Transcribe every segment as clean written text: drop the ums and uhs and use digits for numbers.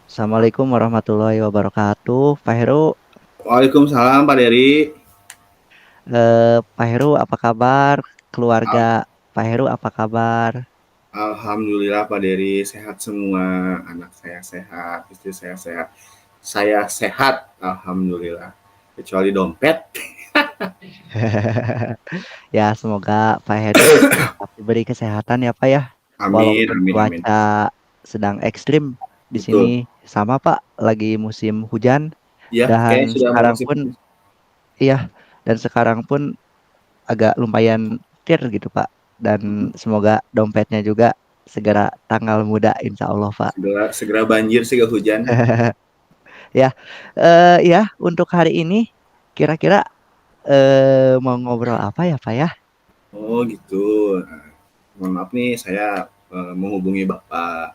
Assalamualaikum warahmatullahi wabarakatuh. Pak Heru, Waalaikumsalam Pak Dery. Pak Heru apa kabar? Al- Keluarga Pak Heru apa kabar? Alhamdulillah Pak Dery sehat semua, anak saya sehat, istri saya sehat, saya sehat, alhamdulillah. Kecuali dompet. Ya, semoga Pak Heru tetap diberi kesehatan ya Pak ya. Amin, Walaupun amin, amin. cuaca sedang ekstrim di sini Betul. sama Pak, lagi musim hujan Ya, dan kayaknya sudah mau sekarang masuk. pun iya dan sekarang pun agak lumayan cair gitu Pak. Dan semoga dompetnya juga segera tanggal muda insya Allah Pak. Segera, segera banjir, segera hujan. Ya, ya untuk hari ini kira-kira mau ngobrol apa ya Pak ya? Oh gitu. Nah, mohon maaf nih, saya menghubungi Bapak.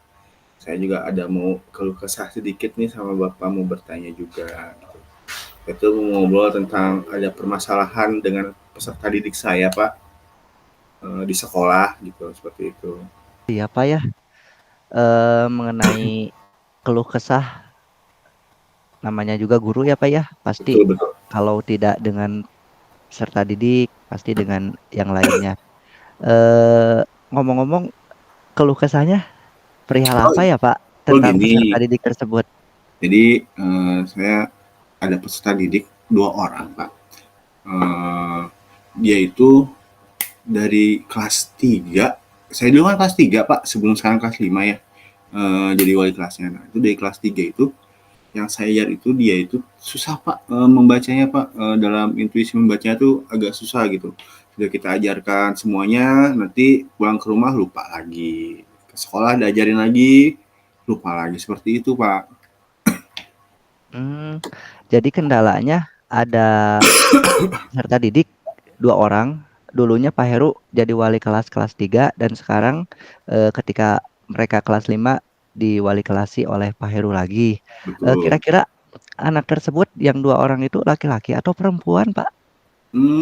Saya juga ada mau keluh kesah sedikit nih sama Bapak, mau bertanya juga. Itu mau ngobrol tentang ada permasalahan dengan peserta didik saya Pak, di sekolah gitu seperti itu. Iya Pak ya, mengenai keluh kesah namanya juga guru ya Pak ya. Pasti Betul betul. kalau tidak dengan peserta didik, pasti dengan yang lainnya. Eh, Ngomong-ngomong, keluh kesahnya perihal Oh, apa ya Pak oh tentang peserta gini, didik tersebut? jadi saya ada peserta didik 2 orang Pak. Eh, Dia itu dari kelas 3. Saya dulu kan kelas 3 Pak, sebelum sekarang kelas 5 ya. Jadi wali kelasnya. Nah itu dari kelas 3 itu yang saya lihat itu dia itu susah Pak, membacanya Pak, dalam intuisi membacanya tuh agak susah gitu. Sudah kita ajarkan semuanya, nanti pulang ke rumah lupa lagi. Ke sekolah diajarin lagi, lupa lagi. Seperti itu Pak. Hmm, jadi kendalanya ada peserta didik dua orang. Dulunya Pak Heru jadi wali kelas kelas 3 dan sekarang ketika mereka kelas 5 diwali kelasi oleh Pak Heru lagi. Betul. Kira-kira anak tersebut yang dua orang itu laki-laki atau perempuan, Pak?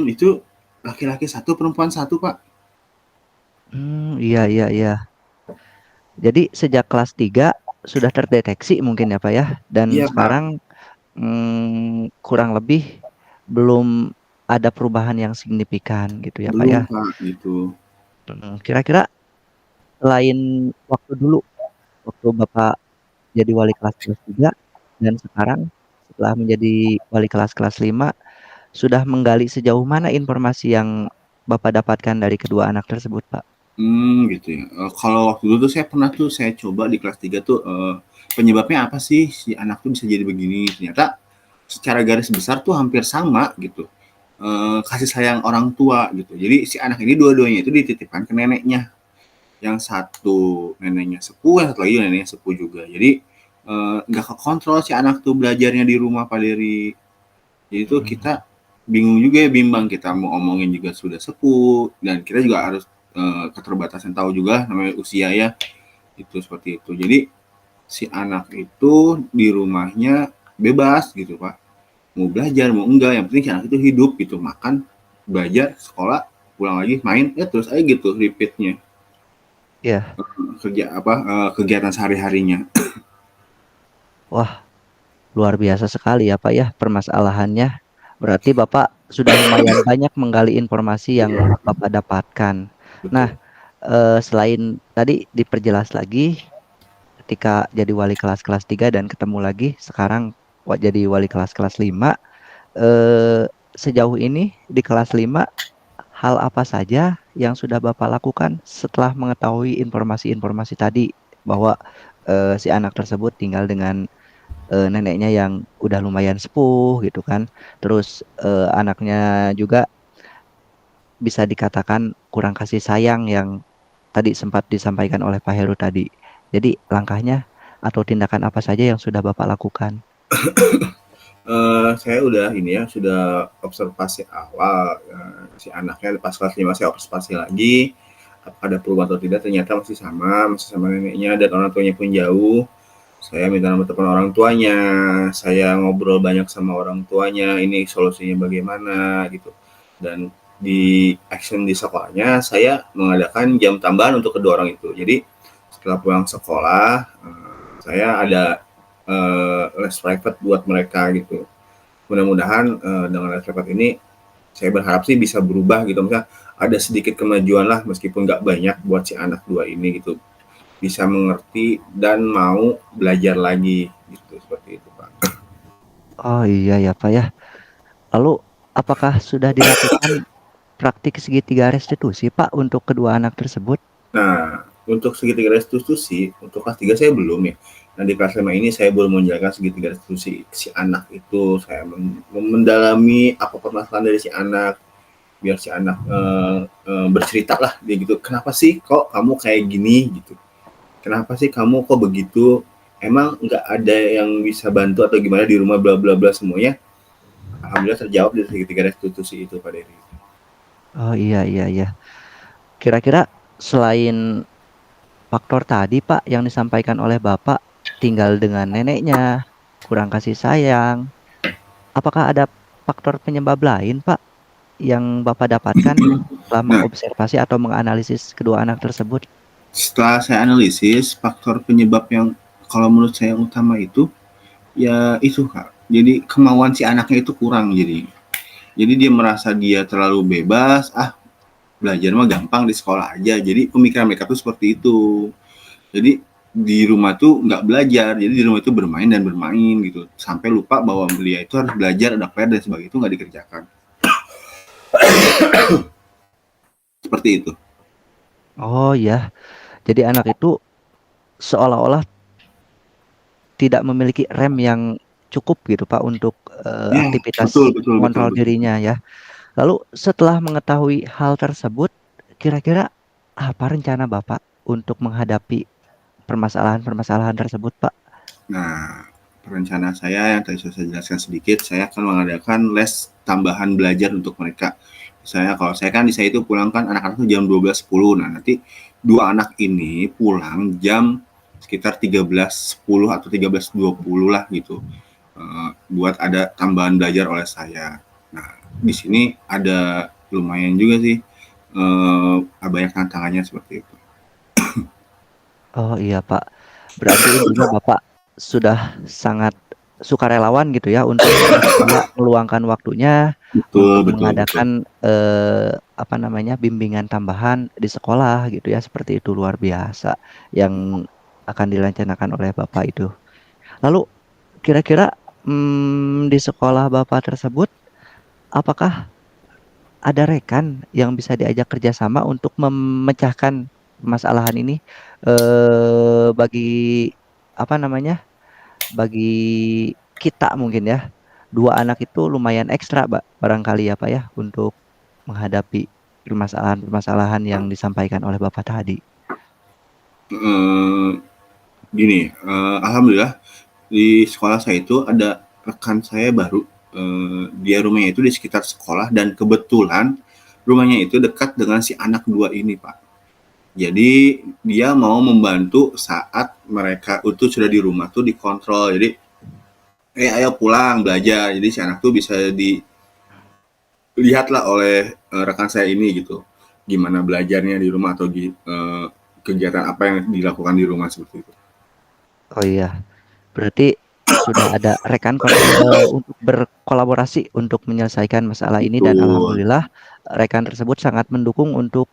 Itu laki-laki satu, perempuan satu Pak. Iya iya iya. Jadi sejak kelas 3 sudah terdeteksi mungkin ya Pak ya. Dan Iya Pak, sekarang kurang lebih belum ada perubahan yang signifikan gitu ya Pak belum ya. Pak gitu. Kira-kira selain waktu dulu, waktu Bapak jadi wali kelas kelas 3 dan sekarang setelah menjadi wali kelas kelas 5 sudah menggali sejauh mana informasi yang Bapak dapatkan dari kedua anak tersebut, Pak? Gitu ya. Kalau waktu dulu tuh saya pernah tuh saya coba di kelas 3 tuh, penyebabnya apa sih si anak tuh bisa jadi begini, ternyata secara garis besar tuh hampir sama gitu, kasih sayang orang tua gitu. Jadi si anak ini dua-duanya itu dititipkan ke neneknya, yang satu neneknya sepuh, yang satu lagi neneknya sepuh juga. Jadi, nggak kekontrol si anak tuh belajarnya di rumah Pak Dery. Jadi tuh Mhm. kita bingung juga ya, bimbang kita mau omongin juga sudah sepuh dan kita juga harus keterbatasan tahu juga namanya usia ya, itu seperti itu. Jadi si anak itu di rumahnya bebas gitu Pak, mau belajar mau enggak yang penting si anak itu hidup gitu, makan, belajar, sekolah, pulang lagi main ya terus aja gitu repeatnya, Ya, kerja apa kegiatan sehari harinya. wah luar biasa sekali ya Pak ya permasalahannya. Berarti Bapak sudah lumayan banyak menggali informasi yang Bapak dapatkan. Nah, Betul. selain tadi diperjelas lagi ketika jadi wali kelas kelas 3 dan ketemu lagi sekarang jadi wali kelas kelas 5, sejauh ini di kelas 5 hal apa saja yang sudah Bapak lakukan setelah mengetahui informasi-informasi tadi bahwa si anak tersebut tinggal dengan neneknya yang udah lumayan sepuh gitu kan. Terus anaknya juga bisa dikatakan kurang kasih sayang yang tadi sempat disampaikan oleh Pak Heru tadi. Jadi langkahnya atau tindakan apa saja yang sudah Bapak lakukan? Saya udah ini ya, sudah observasi awal, si anaknya pas kelas 5 saya observasi lagi, apakah ada perubahan atau tidak, ternyata masih sama neneknya dan orang tuanya pun jauh. Saya minta nomor telepon orang tuanya, saya ngobrol banyak sama orang tuanya, ini solusinya bagaimana gitu. Dan di action di sekolahnya, saya mengadakan jam tambahan untuk kedua orang itu. Jadi setelah pulang sekolah, saya ada les private buat mereka gitu. Mudah-mudahan dengan les private ini saya berharap sih bisa berubah gitu, misalnya ada sedikit kemajuan lah meskipun nggak banyak buat si anak dua ini gitu, bisa mengerti dan mau belajar lagi gitu, seperti itu Pak. Oh iya ya Pak ya. Lalu apakah sudah dilakukan praktik segitiga restitusi Pak untuk kedua anak tersebut? Nah, untuk segitiga restitusi, untuk kelas 3 saya belum ya. Nah, di kelas 5 ini saya belum menjalankan segitiga restitusi si anak itu. Saya mendalami apa permasalahan dari si anak, biar si anak bercerita lah dia gitu. Kenapa sih kok kamu kayak gini gitu? Kenapa sih kamu kok begitu? Emang nggak ada yang bisa bantu atau gimana di rumah bla bla bla semuanya? Alhamdulillah terjawab dari segitiga restitusi itu Pak Dery. Oh iya iya iya. Kira-kira selain faktor tadi Pak yang disampaikan oleh Bapak, tinggal dengan neneknya, kurang kasih sayang, apakah ada faktor penyebab lain Pak yang Bapak dapatkan setelah Nah, mengobservasi atau menganalisis kedua anak tersebut? setelah saya analisis faktor penyebab yang kalau menurut saya yang utama itu ya itu Kak. Jadi kemauan si anaknya itu kurang jadi dia merasa dia terlalu bebas, belajar mah gampang di sekolah aja. Jadi pemikiran mereka tuh seperti itu. Jadi di rumah tuh nggak belajar, jadi di rumah itu bermain dan bermain gitu. Sampai lupa bahwa dia itu harus belajar, ada PR dan sebagainya itu nggak dikerjakan. Seperti itu. Oh ya, jadi anak itu seolah-olah tidak memiliki rem yang cukup gitu Pak untuk Ya, betul aktivitas betul betul mengontrol betul. dirinya ya. Lalu setelah mengetahui hal tersebut, kira-kira apa rencana Bapak untuk menghadapi permasalahan-permasalahan tersebut, Pak? Nah, rencana saya yang tadi sudah saya jelaskan sedikit, saya akan mengadakan les tambahan belajar untuk mereka. Misalnya kalau saya kan di saya itu pulang kan anak-anak itu jam 12.10. Nah, nanti dua anak ini pulang jam sekitar 13.10 atau 13.20 lah gitu. Buat ada tambahan belajar oleh saya. Nah, di sini ada lumayan juga sih banyak tantangannya seperti itu. Oh iya, Pak. Berarti intinya Bapak sudah sangat sukarelawan gitu ya untuk bersedia meluangkan waktunya Betul, untuk betul, betul. mengadakan apa namanya bimbingan tambahan di sekolah gitu ya. Seperti itu luar biasa yang akan dilaksanakan oleh Bapak itu. Lalu kira-kira di sekolah Bapak tersebut apakah ada rekan yang bisa diajak kerjasama untuk memecahkan permasalahan ini bagi apa namanya bagi kita mungkin ya dua anak itu lumayan ekstra barangkali ya Pak ya untuk menghadapi permasalahan-permasalahan yang disampaikan oleh Bapak tadi. Eh, Gini, alhamdulillah di sekolah saya itu ada rekan saya baru, dia rumahnya itu di sekitar sekolah dan kebetulan rumahnya itu dekat dengan si anak dua ini, Pak. Jadi dia mau membantu saat mereka itu sudah di rumah tuh dikontrol. Jadi, ayo pulang belajar. Jadi si anak tuh bisa dilihatlah oleh rekan saya ini gitu, gimana belajarnya di rumah atau kegiatan apa yang dilakukan di rumah seperti itu. Oh iya, berarti sudah ada rekan untuk berkolaborasi untuk menyelesaikan masalah ini dan Betul. alhamdulillah rekan tersebut sangat mendukung untuk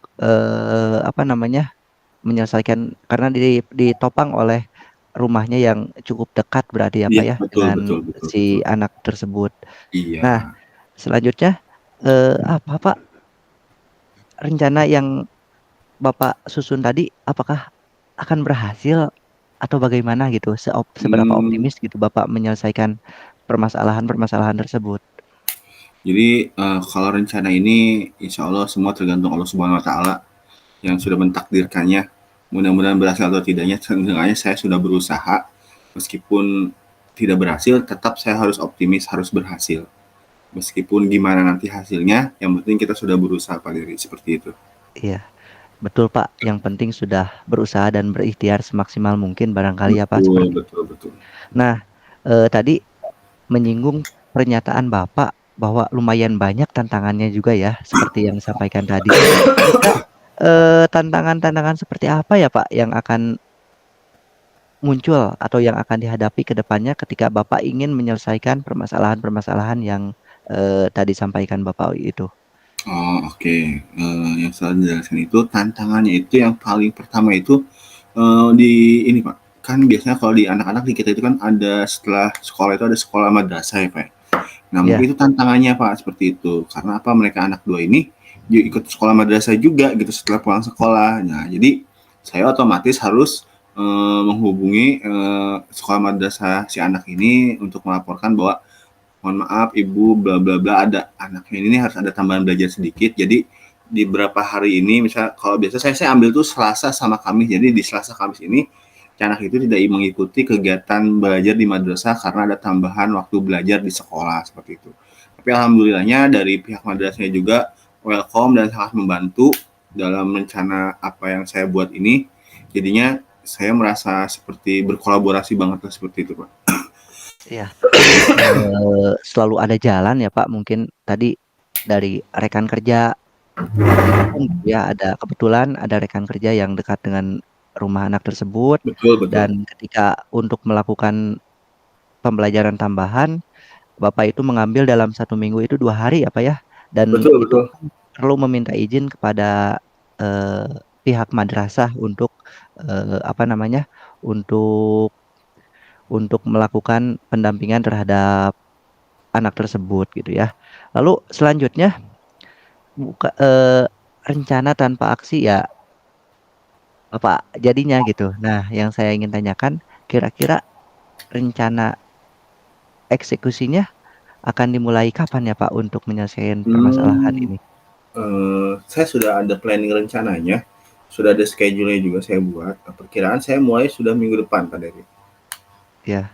apa namanya menyelesaikan karena ditopang oleh rumahnya yang cukup dekat berarti ya Iya, Pak ya betul betul dengan betul betul. si anak tersebut. Nah, Iya. selanjutnya apa Pak rencana yang Bapak susun tadi apakah akan berhasil atau bagaimana gitu? Seberapa Mmm, optimis gitu Bapak menyelesaikan permasalahan-permasalahan tersebut? jadi, kalau rencana ini insya Allah semua tergantung Allah Subhanahu wa taala yang sudah mentakdirkannya. Mudah-mudahan berhasil atau tidaknya, seenggaknya saya sudah berusaha, meskipun tidak berhasil tetap saya harus optimis, harus berhasil. Meskipun gimana nanti hasilnya, yang penting kita sudah berusaha Pak Dery, seperti itu. Iya, betul Pak. Yang penting sudah berusaha dan berikhtiar semaksimal mungkin barangkali ya Pak Betul seperti itu. betul betul. Nah, tadi menyinggung pernyataan Bapak bahwa lumayan banyak tantangannya juga ya, seperti yang disampaikan tadi. Kira-kira tantangan-tantangan seperti apa ya Pak yang akan muncul atau yang akan dihadapi ke depannya ketika Bapak ingin menyelesaikan permasalahan-permasalahan yang tadi sampaikan Bapak itu? Oh, oke. Yang saya jelaskan itu tantangannya itu yang paling pertama itu di ini Pak. Kan biasanya kalau di anak-anak di kita itu kan ada setelah sekolah itu ada sekolah madrasah ya Pak. Nah mungkin Ya, itu tantangannya Pak seperti itu. Karena apa mereka anak dua ini juga ikut sekolah madrasah juga gitu setelah pulang sekolah. Nah jadi saya otomatis harus menghubungi sekolah madrasah si anak ini untuk melaporkan bahwa mohon maaf ibu bla bla bla ada anaknya ini harus ada tambahan belajar sedikit jadi di beberapa hari ini misal kalau biasa saya ambil tuh Selasa sama Kamis jadi di Selasa Kamis ini anak itu tidak mengikuti kegiatan belajar di madrasah karena ada tambahan waktu belajar di sekolah seperti itu tapi alhamdulillahnya dari pihak madrasahnya juga welcome dan sangat membantu dalam rencana apa yang saya buat ini jadinya saya merasa seperti berkolaborasi banget lah seperti itu Pak. ya. Selalu ada jalan ya Pak. Mungkin tadi dari rekan kerja ataupun gitu ya ada kebetulan ada rekan kerja yang dekat dengan rumah anak tersebut Betul betul dan ketika untuk melakukan pembelajaran tambahan Bapak itu mengambil dalam 1 minggu itu 2 hari ya Pak ya dan betul itu betul. perlu meminta izin kepada eh, pihak madrasah untuk apa namanya untuk melakukan pendampingan terhadap anak tersebut gitu ya. Lalu selanjutnya buka rencana tanpa aksi ya apa jadinya gitu. Nah, yang saya ingin tanyakan kira-kira rencana eksekusinya akan dimulai kapan ya Pak untuk menyelesaikan permasalahan Hmm, ini? saya sudah ada planning rencananya, sudah ada schedule-nya juga saya buat. Perkiraan saya mulai sudah minggu depan, Pak Dery. Ya,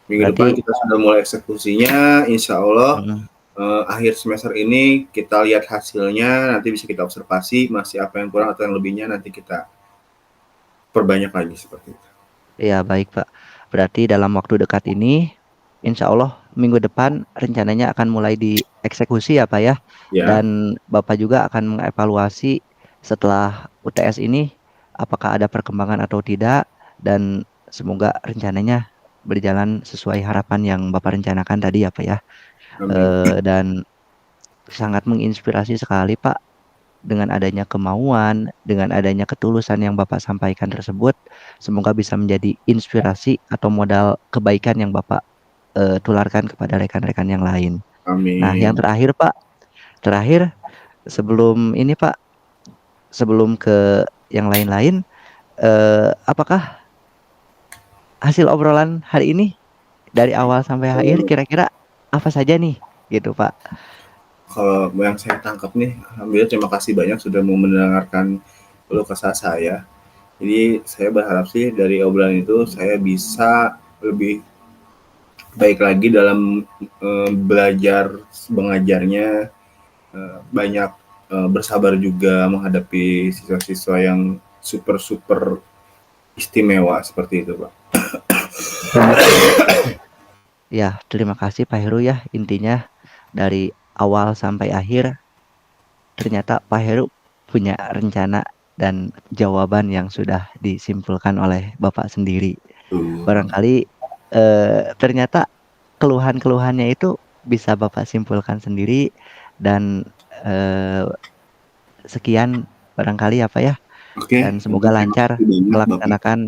Minggu depan berarti kita sudah mulai eksekusinya, insya Allah mm, akhir semester ini kita lihat hasilnya, nanti bisa kita observasi, masih apa yang kurang atau yang lebihnya nanti kita perbanyak lagi seperti itu. ya baik Pak. Berarti dalam waktu dekat ini insya Allah minggu depan rencananya akan mulai dieksekusi ya Pak ya. Ya, Dan Bapak juga akan mengevaluasi setelah UTS ini apakah ada perkembangan atau tidak dan semoga rencananya berjalan sesuai harapan yang Bapak rencanakan tadi ya Pak ya. amin. Dan sangat menginspirasi sekali Pak dengan adanya kemauan, dengan adanya ketulusan yang Bapak sampaikan tersebut, semoga bisa menjadi inspirasi atau modal kebaikan yang Bapak tularkan kepada rekan-rekan yang lain. Nah, yang Amin. terakhir Pak, terakhir sebelum ini Pak, sebelum ke yang lain-lain, apakah hasil obrolan hari ini dari awal sampai akhir kira-kira apa saja nih, gitu Pak? Kalau yang saya tangkap nih, alhamdulillah terima kasih banyak sudah mau mendengarkan keluh kesah saya. Jadi saya berharap sih dari obrolan itu saya bisa lebih baik lagi dalam belajar mengajarnya, banyak bersabar juga menghadapi siswa-siswa yang super-super istimewa seperti itu, Pak. Ya, terima kasih Pak Heru ya. Intinya dari awal sampai akhir ternyata Pak Heru punya rencana dan jawaban yang sudah disimpulkan oleh Bapak sendiri. Tuh. Barangkali ternyata keluhan-keluhannya itu bisa Bapak simpulkan sendiri dan eh, sekian barangkali apa ya Oke, dan semoga terima lancar kasih banyak Bapak. melaksanakan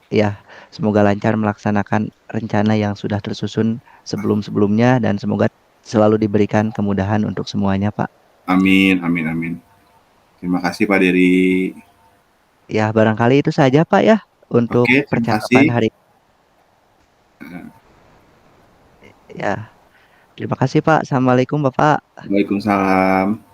ya semoga lancar melaksanakan rencana yang sudah tersusun sebelum-sebelumnya dan semoga selalu diberikan kemudahan untuk semuanya Pak. Amin, amin, amin. Terima kasih Pak Dery. Ya barangkali itu saja Pak ya untuk Oke, terima kasih. percakapan hari ya. Terima kasih Pak. Assalamualaikum Bapak. Waalaikumsalam.